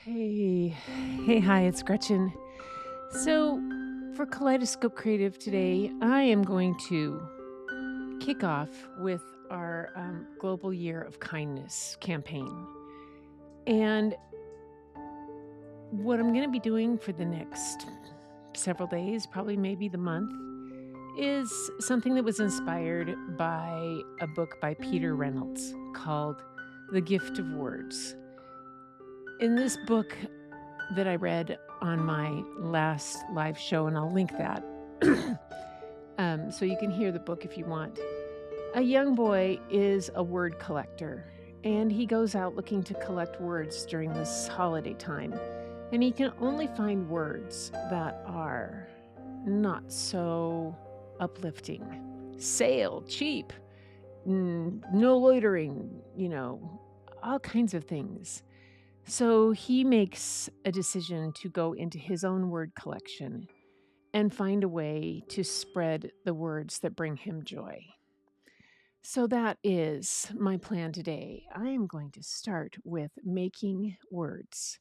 Hi, it's Gretchen. So, for Kaleidoscope Creative today, I am going to kick off with our Global Year of Kindness campaign. And what I'm going to be doing for the next several days, probably maybe the month, is something that was inspired by a book by Peter Reynolds called The Gift of Words. In this book that I read on my last live show, and I'll link that so you can hear the book if you want. A young boy is a word collector, and he goes out looking to collect words during this holiday time. And he can only find words that are not so uplifting. Sale, cheap, no loitering, all kinds of things. So he makes a decision to go into his own word collection and find a way to spread the words that bring him joy. So that is my plan today. I am going to start with making words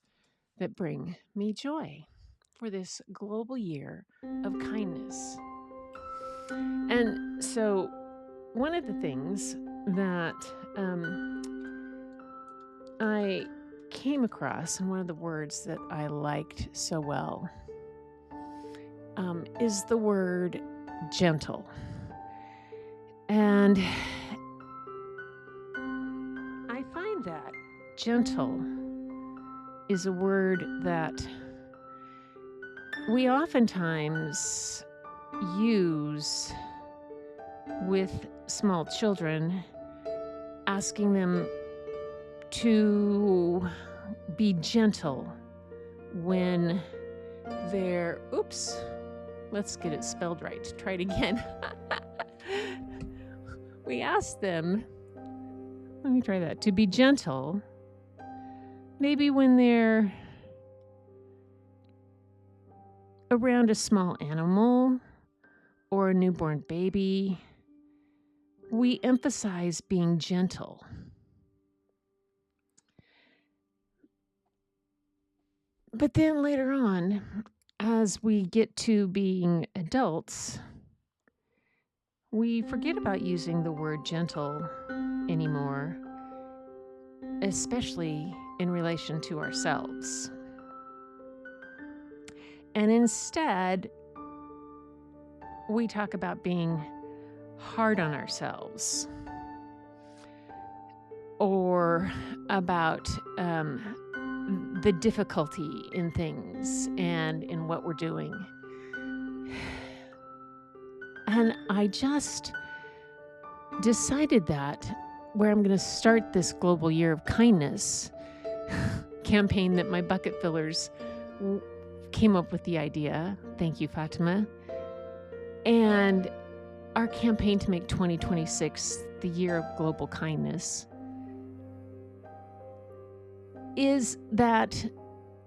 that bring me joy for this global year of kindness. And so one of the things that I came across, and one of the words that I liked so well, is the word gentle. And I find that gentle is a word that we oftentimes use with small children, asking them to be gentle when they're, let's get it spelled right. Try it again. We ask them, let me try that, to be gentle, maybe when they're around a small animal or a newborn baby. We emphasize being gentle. But then later on, as we get to being adults, we forget about using the word gentle anymore, especially in relation to ourselves. And instead, we talk about being hard on ourselves, or about the difficulty in things and in what we're doing. And I just decided that where I'm going to start this Global Year of Kindness campaign that my bucket fillers came up with the idea. Thank you, Fatima. And our campaign to make 2026 the year of global kindness is that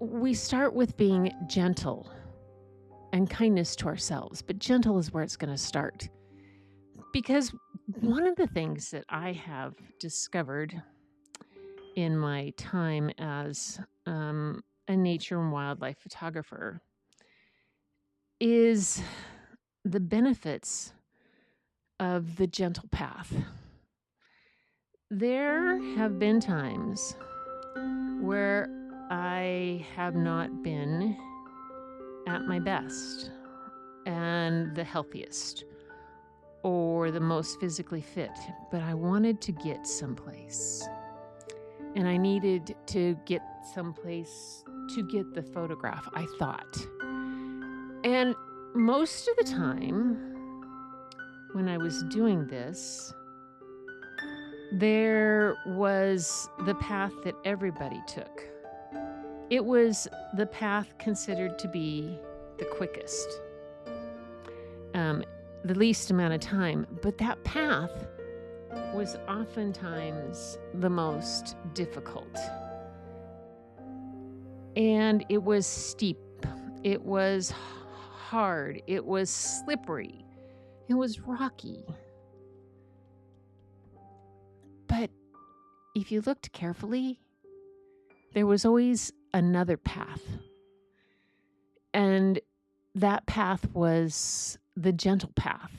we start with being gentle and kindness to ourselves, but gentle is where it's going to start. Because one of the things that I have discovered in my time as a nature and wildlife photographer is the benefits of the gentle path. There have been times where I have not been at my best and the healthiest or the most physically fit, but I wanted to get someplace. And I needed to get someplace to get the photograph, I thought. And most of the time when I was doing this, there was the path that everybody took. It was the path considered to be the quickest, the least amount of time. But that path was oftentimes the most difficult. And it was steep. It was hard. It was slippery. It was rocky. But if you looked carefully, there was always another path. And that path was the gentle path,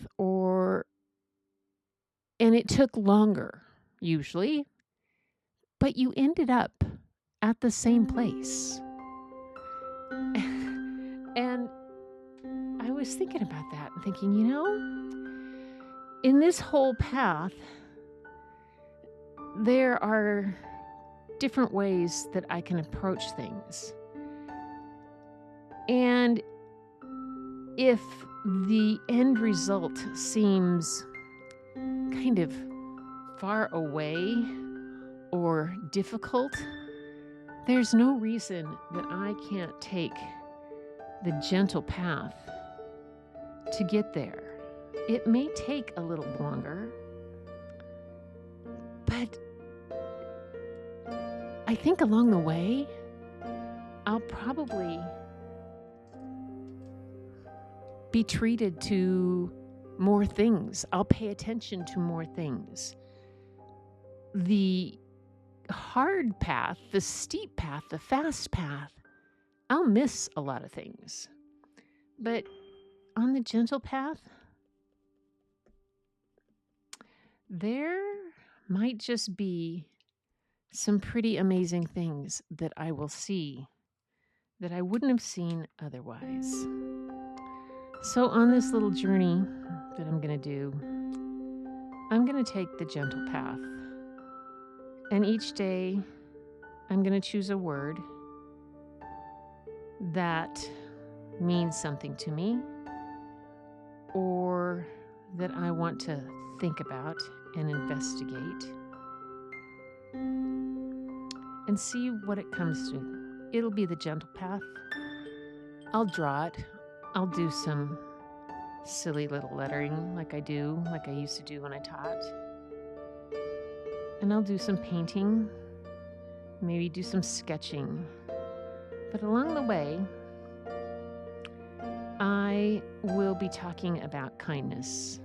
and it took longer, usually, but you ended up at the same place. And I was thinking about that and thinking, in this whole path, there are different ways that I can approach things. And if the end result seems kind of far away or difficult, there's no reason that I can't take the gentle path to get there. It may take a little longer, but I think along the way, I'll probably be treated to more things. I'll pay attention to more things. The hard path, the steep path, the fast path, I'll miss a lot of things. But on the gentle path, there might just be some pretty amazing things that I will see that I wouldn't have seen otherwise. So on this little journey that I'm going to do, I'm going to take the gentle path. And each day, I'm going to choose a word that means something to me or that I want to think about and investigate and see what it comes to. It'll be the gentle path. I'll draw it. I'll do some silly little lettering like I used to do when I taught. And I'll do some painting, maybe do some sketching. But along the way, I will be talking about kindness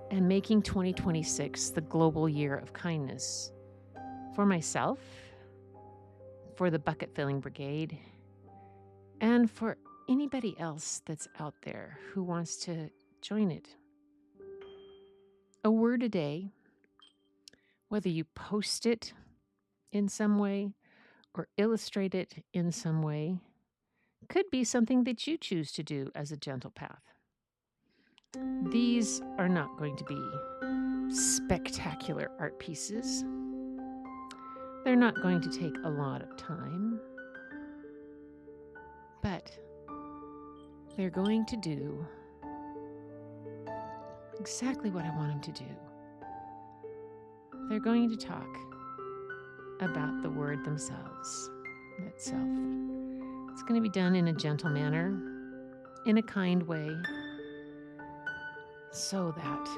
and making 2026 the global year of kindness for myself, for the Bucket Filler Brigade, and for anybody else that's out there who wants to join it. A word a day, whether you post it in some way or illustrate it in some way, could be something that you choose to do as a gentle path. These are not going to be spectacular art pieces. They're not going to take a lot of time, but they're going to do exactly what I want them to do. They're going to talk about the word themselves, itself. It's going to be done in a gentle manner, in a kind way, so that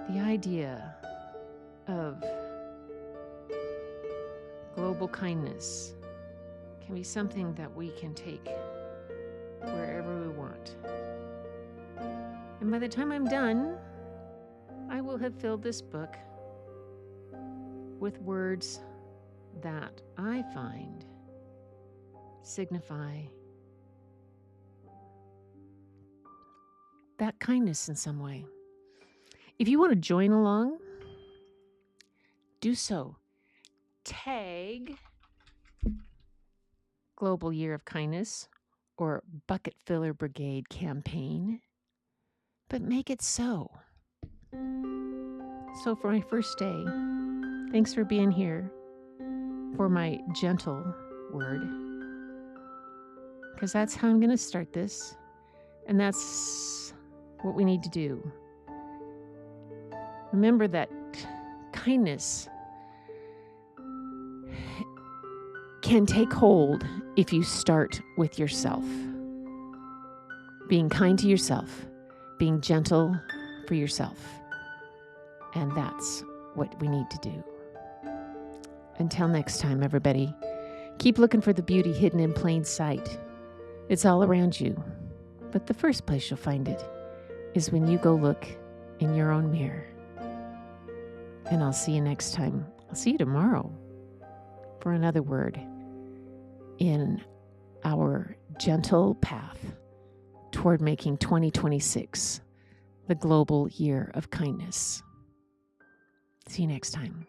the idea of global kindness can be something that we can take wherever we want. And by the time I'm done, I will have filled this book with words that I find signify that kindness in some way. If you want to join along, do so. Tag Global Year of Kindness or Bucket Filler Brigade campaign, but make it so. So for my first day, thanks for being here for my gentle word, because that's how I'm going to start this, and that's what we need to do. Remember that kindness can take hold if you start with yourself. Being kind to yourself, being gentle for yourself. And that's what we need to do. Until next time, everybody, keep looking for the beauty hidden in plain sight. It's all around you. But the first place you'll find it is when you go look in your own mirror. And I'll see you next time. I'll see you tomorrow for another word in our gentle path toward making 2026 the global year of kindness. See you next time.